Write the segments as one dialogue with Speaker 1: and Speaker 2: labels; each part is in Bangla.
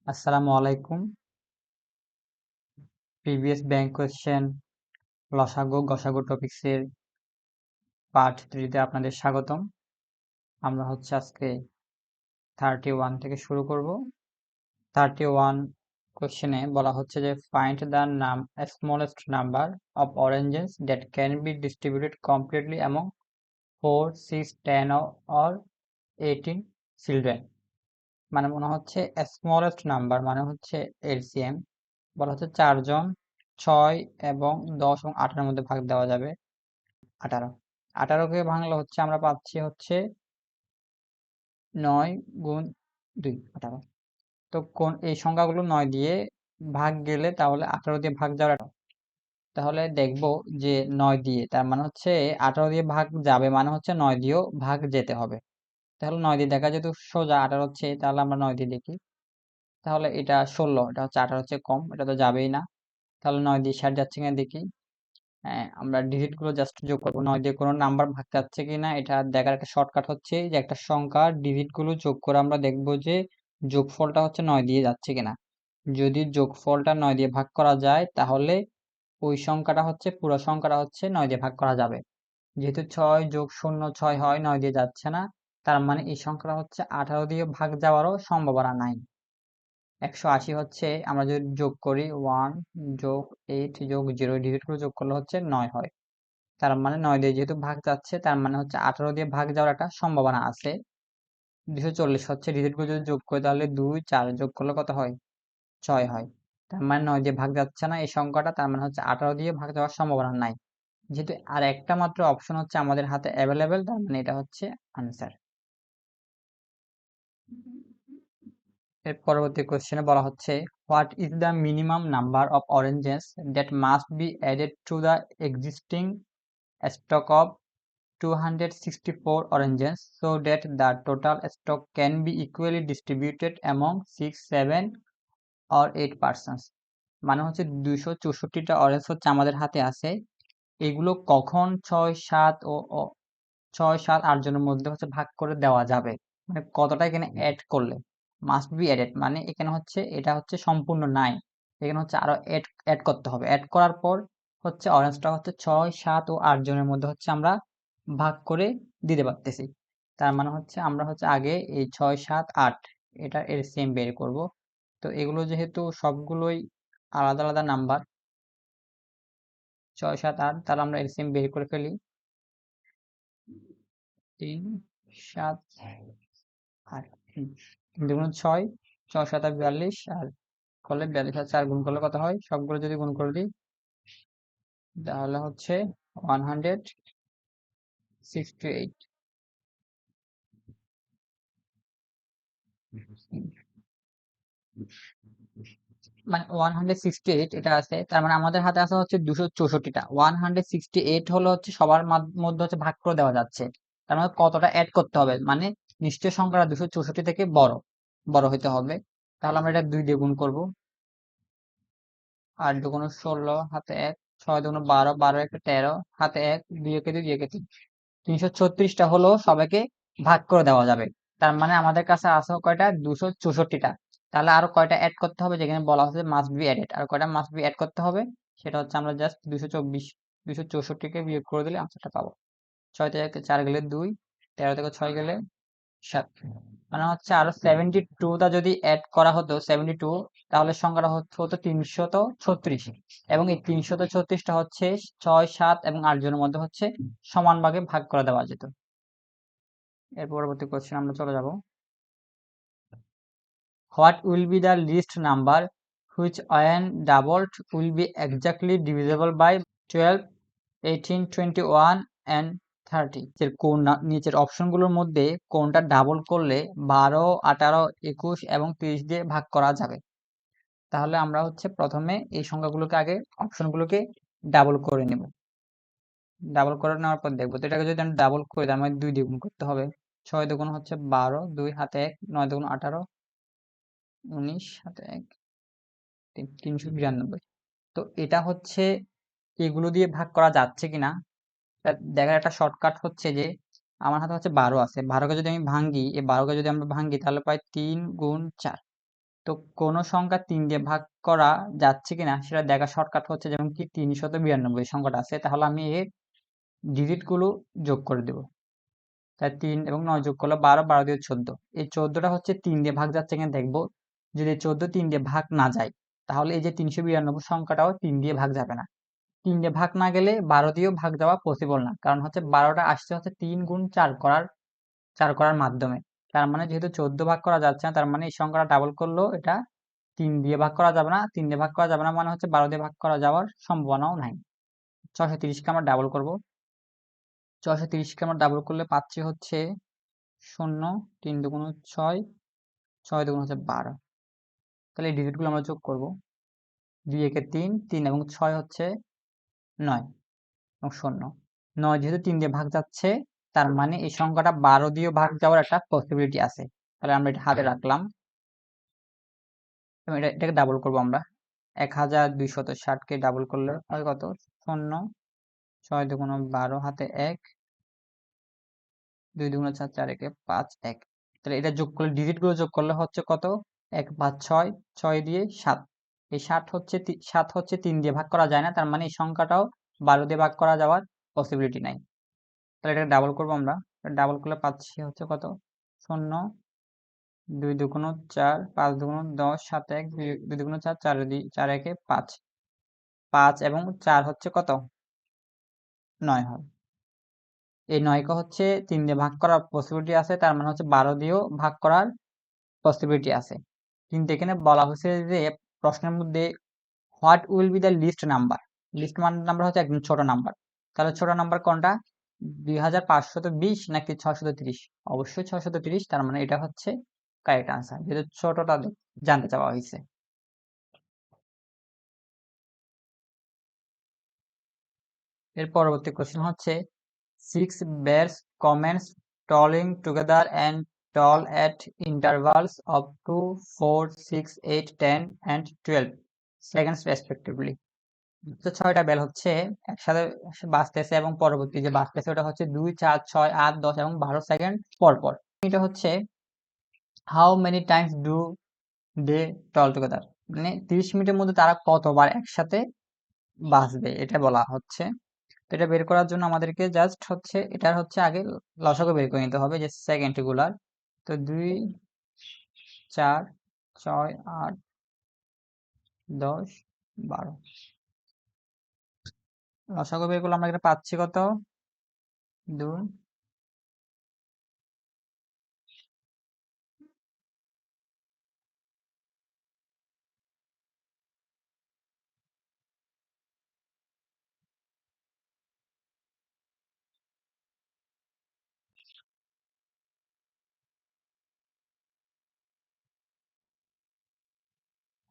Speaker 1: আসসালামু আলাইকুম। প্রিভিয়াস ব্যাংক কোয়েশ্চেন লসাগু গসাগু টপিক্সের পার্ট 3 তে আপনাদের স্বাগতম। আমরা আজকে 31 থেকে শুরু করব। 31 কোয়েশ্চেনে বলা হচ্ছে যে find the smallest number of oranges that can be distributed completely among 4, 6, 10 or 18 children. মানে মনে হচ্ছে স্মলেস্ট নাম্বার মানে হচ্ছে এলসিএম। বলা হচ্ছে 4 জন 6 এবং 10 এবং 18 মধ্যে ভাগ দেওয়া যাবে 18। 18কে ভাঙলে আমরা পাচ্ছি 9 গুণ 2 18। তো কোন এই সংখ্যাগুলো 9 দিয়ে ভাগ গেলে তাহলে 18 দিয়ে ভাগ যাওয়ার তাহলে দেখব যে 9 দিয়ে তার মানে 18 দিয়ে ভাগ যাবে মানে 9 দিয়েও ভাগ যেতে হবে। তাহলে 9 দিয়ে দেখা যেহেতু সোজা 18 তাহলে আমরা 9 দিয়ে দেখি। তাহলে এটা 16, এটা 18 কম, এটা তো যাবেই না। তাহলে 9 দিয়ে 60 যাচ্ছে কিনা দেখি। হ্যাঁ, আমরা ডিজিট গুলো জাস্ট যোগ করবো, 9 দিয়ে কোনো নাম্বার ভাগ যাচ্ছে কিনা এটা দেখার একটা শর্টকাট হচ্ছে যে একটা সংখ্যার ডিজিট গুলো যোগ করে আমরা দেখবো যে যোগফলটা 9 দিয়ে যাচ্ছে কিনা। যদি যোগফলটা 9 দিয়ে ভাগ করা যায় তাহলে ওই সংখ্যাটা পুরো সংখ্যাটা 9 দিয়ে ভাগ করা যাবে। যেহেতু 6 যোগ 0 6 হয়, 9 দিয়ে যাচ্ছে না, তার মানে এই সংখ্যাটা 18 দিয়ে ভাগ যাওয়ারও সম্ভাবনা নাই। 180 আমরা যদি যোগ করি 1 যোগ 8 যোগ 0 ডিজিট গুলো যোগ করলে 9 হয়। তার মানে 9 দিয়ে যেহেতু ভাগ যাচ্ছে তার মানে 18 দিয়ে ভাগ যাওয়ার একটা সম্ভাবনা আছে। 240 ডিজিট গুলো যদি যোগ করি তাহলে 2 4 যোগ করলে কত হয়? 6 হয়। তার মানে 9 দিয়ে ভাগ যাচ্ছে না এই সংখ্যাটা, তার মানে 18 দিয়ে ভাগ যাওয়ার সম্ভাবনা নাই। যেহেতু আর একটা মাত্র অপশন আমাদের হাতে অ্যাভেলেবেল, তার মানে এটা আনসার। এর পরবর্তী কোশ্চেনে বলা হচ্ছে what is the minimum number of oranges that must be added to the existing stock of 264 oranges so that the total stock can be equally distributed among 6, 7 or 8 persons। মানে 264টা অরেঞ্জ আমাদের হাতে আছে। এগুলো কখন 6, 7 ও 6, 7, 8 জনের মধ্যে ভাগ করে দেওয়া যাবে, মানে কতটা এখানে অ্যাড করলে মাস্ট বি অ্যাডেড, মানে এখানে এটা সম্পূর্ণ নাই, এখানে আরো অ্যাড করতে হবে। অ্যাড করার পর অরেঞ্জটা 6, 7 ও 8 জনের মধ্যে আমরা ভাগ করে দিতে পারতেছি। তার মানে আমরা আগে এই 6, 7, 8 এটা এলসিএম বের করব। তো এগুলো যেহেতু সবগুলোই আলাদা আলাদা নাম্বার 6, 7, 8, তাহলে আমরা এলসিএম বের করে ফেলি। 3, 7, 8, 3 দুগুণ 6, 6 7 42 আর করলে 42 আর 4 গুণ করলে কত হয়? সবগুলো যদি গুণ করে দিই তাহলে 168। মানে 168 এটা আছে, তার মানে আমাদের হাতে আছে 264টা। 168 হলো সবার মধ্যে ভাগ করে দেওয়া যাচ্ছে। তার মানে কতটা অ্যাড করতে হবে, মানে নিশ্চয় সংখ্যাটা 264 থেকে বড় বড় হইতে হবে। তাহলে আমরা এটা 2 দিয়ে গুণ করব। 8 দুগুণ 16 হাতে 1, 6 দুগুণ 12, 12 একটা 13 হাতে 1, 2 একে 2, 2 একে 3, 336টা হলো সবাইকে ভাগ করে দেওয়া যাবে। তার মানে আমাদের কাছে আছে কয়টা? 264টা। তাহলে আরো কয়টা অ্যাড করতে হবে, যেখানে বলা হচ্ছে মাস্ট বি অ্যাডেড, আর কয়টা মাস্ট বি অ্যাড করতে হবে সেটা আমরা জাস্ট 224 264কে বিয়োগ করে দিলে আনসারটা পাবো। 6 থেকে 4 গেলে 2, 13 থেকে 6 গেলে 7, মানে আরো 72টা যদি অ্যাড করা হতো 72, তাহলে সংখ্যাটা হতো 336, এবং এই 336টা 6, 7 এবং 8 জনের মধ্যে সমান ভাগে ভাগ করে দেওয়া যেত। এর পরবর্তী কোশ্চেন আমরা চলে যাব। What will be the least number which when doubled will be exactly divisible by 12, 18, 21 and 30। নিচের অপশনগুলোর মধ্যে কোনটা ডাবল করলে 12, 18, 21 এবং 30 দিয়ে ভাগ করা যাবে? তাহলে আমরা প্রথমে এই সংখ্যাগুলোকে আগে অপশনগুলোকে ডাবল করে নেব। ডাবল করে নেওয়ার পর দেখবো, তো এটাকে যদি আমি ডাবল করি তার মানে 2 দিয়ে গুণ করতে হবে। 6 দুগুণ 12, 2 হাতে 1, 9 দুগুণ 18, 19 হাতে 1, 392। তো এটা এগুলো দিয়ে ভাগ করা যাচ্ছে কিনা দেখার একটা শর্টকাট যে আমার হাতে 12 আছে, 12কে যদি আমি ভাঙ্গি, এই 12কে যদি আমরা ভাঙ্গি তাহলে পাই 3 গুণ 4, তো কোন সংখ্যা 3 দিয়ে ভাগ করা যাচ্ছে কিনা সেটা দেখা শর্টকাট হচ্ছে, যেমন কি 392 সংখ্যাটা আছে, তাহলে আমি এর ডিজিট গুলো যোগ করে দেব। তাই 3 এবং 9 যোগ করলে 12, 12 দিয়ে 14। এই 14টা হচ্ছে 3 দিয়ে ভাগ যাচ্ছে কিনা দেখবো। যদি 14 3 দিয়ে ভাগ না যায়, তাহলে এই যে 392 সংখ্যাটাও 3 দিয়ে ভাগ যাবে না। 3 দিয়ে ভাগ না গেলে 12 দিয়েও ভাগ যাওয়া পসিবল না, কারণ হচ্ছে 12টা আসছে হচ্ছে 3 গুণ 4 করার মাধ্যমে। তার মানে যেহেতু 14 ভাগ করা যাচ্ছে না, তার মানে এই সংখ্যাটা ডাবল করলেও এটা 3 দিয়ে ভাগ করা যাবে না। 3 দিয়ে ভাগ করা যাবে না মানে হচ্ছে 12 দিয়ে ভাগ করা যাওয়ার সম্ভাবনাও নাই। 630 কে আমরা ডাবল করব। 630 কে আমরা ডাবল করলে পাচ্ছি হচ্ছে 0, 3 দুগুণ 6, 6 দুগুণ হচ্ছে 12। তাহলে এই ডিজিটগুলো আমরা যোগ করব। 2 একে 3, 3 এবং 6 হচ্ছে 9 এবং 0। 9 যেহেতু 3 দিয়ে ভাগ যাচ্ছে, তার মানে এই সংখ্যাটা 12 দিয়ে ভাগ যাওয়ার একটা পসিবিলিটি আছে। তাহলে আমরা এটা হাতে রাখলাম এবং এটাকে ডাবল করব আমরা। 1260 কে ডাবল করলে হয় কত? 0, 6 দুগুণ 12 হাতে 1, 2 দুগুণ 4, 4 একে 5, 1। তাহলে এটা যোগ করলে ডিজিট গুলো যোগ করলে হচ্ছে কত? 1 5 6, 6 দিয়ে 7। এই 7 হচ্ছে 3 দিয়ে ভাগ করা যায় না, তার মানে এই সংখ্যাটাও 12 দিয়ে ভাগ করা যাওয়ার পসিবিলিটি নাই। তাহলে এটা ডাবল করব আমরা। ডাবল করলে পাচ্ছি হচ্ছে কত? 0, 2 দুগুণ 4, 5 দুগুণ 10, 7 1, 2 দুগুণ 4, 4 একে 5। 5 এবং 4 হচ্ছে কত? 9 হয়। এই 9 কে হচ্ছে 3 দিয়ে ভাগ করার পসিবিলিটি আছে, তার মানে হচ্ছে 12 দিয়েও ভাগ করার পসিবিলিটি আছে। কিন্তু এখানে বলা হয়েছে যে প্রশ্নের মধ্যে what will be the least number. Least number হচ্ছে একদম ছোট নাম্বার। তাহলে ছোট নাম্বার কোনটা? 2520 নাকি 630? অবশ্যই 630, তার মানে এটা হচ্ছে কারেক্ট আনসার, যেহেতু ছোটটা জানতে চাওয়া হয়েছে। এর পরবর্তী কোশ্চেন হচ্ছে 6 bears commence tolling together and toll at intervals of 2, 4, 6, 8, 10 and 12 seconds respectively. তো 6টা বেল হচ্ছে একসাথে বাজতেছে এবং পরবর্তী যে বাজতেছে ওটা হচ্ছে 2, 4, 6, 8, 10 এবং 12 সেকেন্ড পর পর। এটা হচ্ছে how many times do they toll together, মানে 30 মিনিটের মধ্যে তারা কতবার একসাথে বাজবে এটা বলা হচ্ছে। তো এটা বের করার জন্য আমাদেরকে জাস্ট হচ্ছে এটার হচ্ছে আগে লসাগু বের করে নিতে হবে, যে সেকেন্ড গুলার। তো 2, 4, 6, 8, 10, 12 লসাগু বের করলে আমরা এখানে পাচ্ছি কত? 2।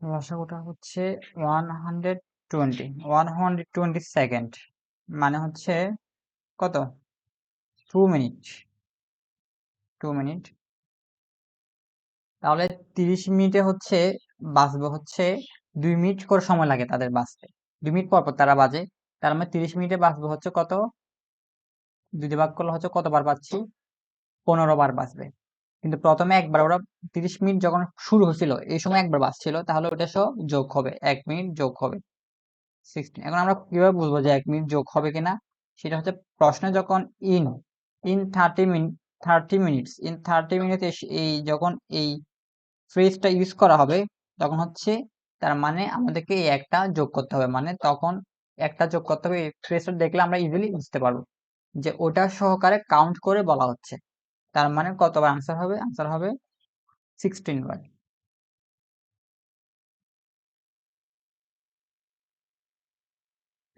Speaker 1: লসাগুটা হচ্ছে 120 সেকেন্ড, মানে হচ্ছে কত? 2 মিনিট। 2 মিনিট। তাহলে 30 মিনিটে হচ্ছে বাঁচবে হচ্ছে 2 মিনিট করে সময় লাগে তাদের বাঁচতে। 2 মিনিট পর পর তারা বাজে, তার মানে 30 মিনিটে বাঁচবে হচ্ছে কত? 2 দিয়ে ভাগ করলে হচ্ছে কতবার বাজছি? 15 বার বাঁচবে। কিন্তু প্রথমে একবার ওরা 30 মিনিট যখন শুরু হয়েছিল এই সময় একবার বাজছিল, তাহলে ওটা সব যোগ হবে, 1 মিনিট যোগ হবে 16। এখন আমরা কিভাবে বুঝবো যে 1 মিনিট যোগ হবে কিনা? সেটা হচ্ছে প্রশ্নে যখন in in 30 minutes in 30 minutes এই যখন এই ফ্রেজটা ইউজ করা হবে, তখন হচ্ছে তার মানে আমাদেরকে এই একটা যোগ করতে হবে, মানে তখন একটা যোগ করতে হবে। এই ফ্রেজটা দেখলে আমরা ইজিলি বুঝতে পারবো যে ওটা সহকারে কাউন্ট করে বলা হচ্ছে। তার মানে কতবার আনসার হবে? আনসার হবে 16 বার।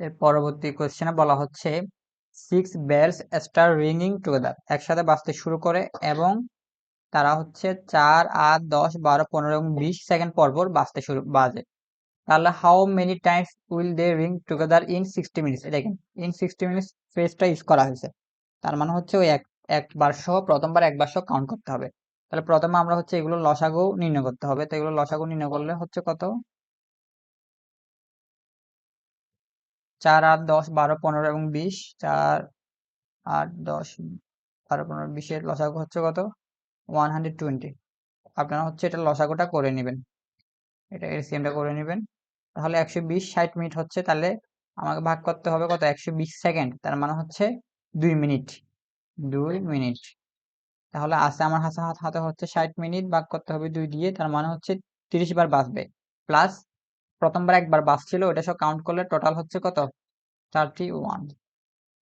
Speaker 1: এর পরবর্তী কোশ্চেনে বলা হচ্ছে 6 bells start ringing together, একসাথে বাজতে শুরু করে এবং তারা হচ্ছে 4, 8, 10, 12, 15 এবং 20 সেকেন্ড পর পর বাজে। তাহলে how many times will they ring together in 60 minutes? দেখেন ইন 60 মিনিটস ফ্রেজটা ইউজ করা হয়েছে, তার মানে হচ্ছে ওই একবার সহ প্রথমবার একবার সহ কাউন্ট করতে হবে। তাহলে প্রথমে আমরা হচ্ছে এগুলো লসাগু নির্ণয় করতে হবে। তো এগুলো লসাগু নির্ণয় করলে হচ্ছে কত? 4, 8, 10, 12, 15 এবং 20। 4, 8, 10, 12, 15, 20 এর লসাগু হচ্ছে কত? 120। আপনারা হচ্ছে এটা লসাগুটা করে নেবেন। এটা এলসিএমটা করে নেবেন। তাহলে 120 60 মিনিট হচ্ছে, তাহলে আমাকে ভাগ করতে হবে কত 120 সেকেন্ড, তার মানে হচ্ছে 2 মিনিট। 2 মিনিট। তাহলে আছে আমার হাতে হচ্ছে 60 মিনিট, ভাগ করতে হবে 2 দিয়ে, তার মানে হচ্ছে 30 বার বাঁচবে। প্লাস প্রথমবার একবার বাঁচছিল, ওটা সব কাউন্ট করলে টোটাল হচ্ছে কত 31।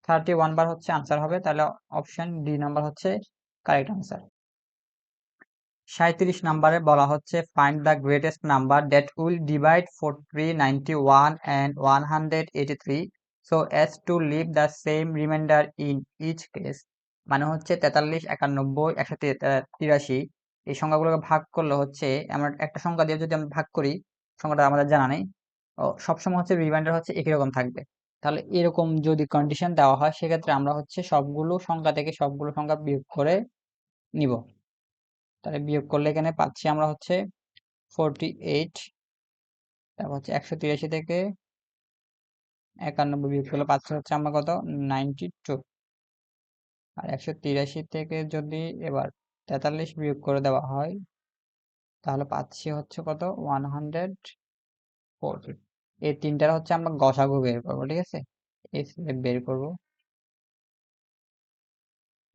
Speaker 1: 31 বার হচ্ছে আনসার হবে। তাহলে অপশন ডি নাম্বার হচ্ছে কারেক্ট আনসার। 37 নম্বরে বলা হচ্ছে find the greatest number that will divide 43, 91 and 183 so as to leave the same remainder in each case। মানে হচ্ছে 43, 91, 183 এই সংখ্যাগুলোকে ভাগ করলে হচ্ছে আমরা একটা সংখ্যা দিয়ে যদি আমরা ভাগ করি, সংখ্যাটা আমাদের জানা নেই, সবসময় হচ্ছে রিমাইন্ডার হচ্ছে একই রকম থাকবে। তাহলে এরকম যদি কন্ডিশন দেওয়া হয়, সেক্ষেত্রে আমরা হচ্ছে সবগুলো সংখ্যা থেকে সবগুলো সংখ্যা বিয়োগ করে নিব। তাহলে বিয়োগ করলে এখানে পাচ্ছি আমরা হচ্ছে 48, তারপর হচ্ছে 183 থেকে 91 বিয়োগ করলে পাচ্ছি হচ্ছে আমরা কত 92। আর 183 থেকে যদি এবার 43 বিয়োগ করে দেওয়া হয়, তাহলে পাচ্ছি হচ্ছে কত 140। এই তিনটার হচ্ছে আমরা গসাগু বের করবো, ঠিক আছে। HCF বের করবো।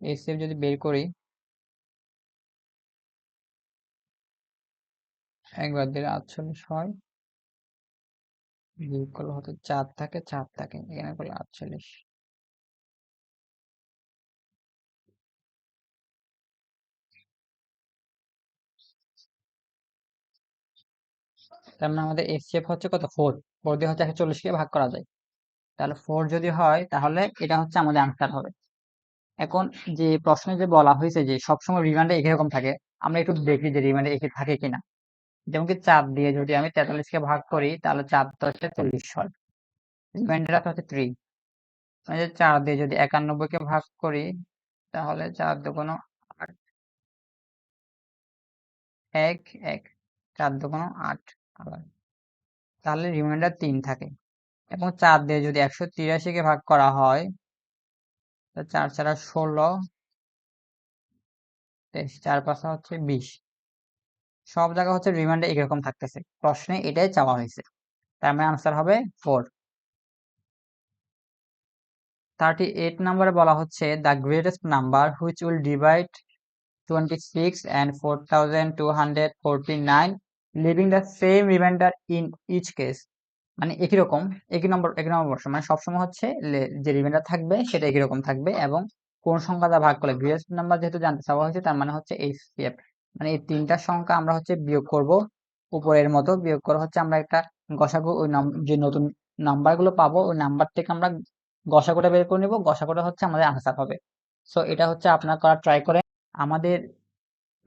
Speaker 1: HCF যদি বের করি, একবার দিলে 48 হয়, বিয়োগ করলে হচ্ছে 4 থাকে, 4 থাকে, এখানে করলে 48। তার মানে আমাদের HCF হচ্ছে কত 4। 4 দিয়ে হচ্ছে 140 কে ভাগ করা যায়। তাহলে 4 যদি হয়, তাহলে এটা হচ্ছে আমাদের আনসার হবে। এখন যে প্রশ্নে যে বলা হয়েছে যে সবসময় রিমাইন্ডার একই রকম থাকে, আমরা একটু দেখি যে রিমাইন্ডার একই থাকে কিনা। যেমন কি 4 দিয়ে যদি আমি 43 কে ভাগ করি, তাহলে 4 10 40 হয়, রিমাইন্ডার হচ্ছে 3। মানে যে 4 দিয়ে যদি 91 কে ভাগ করি, তাহলে 4 দুগুণ 8, 1 1, 4 দুগুণ 8 আবার, তাহলে রিমাইন্ডার 3 থাকে। এবং 4 দিয়ে যদি 183 কে ভাগ করা হয়, 4 4 16, 4 5 হচ্ছে 20। সব জায়গা হচ্ছে রিমাইন্ডার একরকম থাকতেছে, প্রশ্নে এটাই চাওয়া হয়েছে। তার মানে আনসার হবে 4। 38 নম্বরে বলা হচ্ছে the greatest number which will divide 26 and 4249 leaving the same remainder in each case. মানে একই নম্বর বর্ষ, মানে সবসময় হচ্ছে যে রিমাইন্ডার থাকবে সেটা একই রকম থাকবে, এবং কোন সংখ্যা দ্বারা ভাগ করলে গ্রেটেস্ট নাম্বার যেহেতু জানতে চাওয়া হয়েছে, তার মানে হচ্ছে HCF। মানে এই তিনটা সংখ্যা আমরা হচ্ছে বিয়োগ করব, উপরের মতো বিয়োগ করে হচ্ছে আমরা একটা গসাগু, ওই যে নতুন নাম্বার গুলো পাবো ওই নাম্বার থেকে আমরা গসাগুটা বের করে নিব, গসাগুটা হচ্ছে আমাদের আনসার হবে। সো এটা হচ্ছে আপনারা করা ট্রাই করেন। আমাদের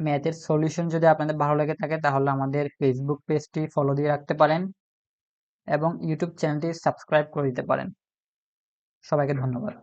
Speaker 1: ম্যাথের সলিউশন যদি আপনাদের ভালো লেগে থাকে, তাহলে আমাদের ফেসবুক পেজটি ফলো দিয়ে রাখতে পারেন এবং ইউটিউব চ্যানেলটি সাবস্ক্রাইব করে দিতে পারেন। সবাইকে ধন্যবাদ।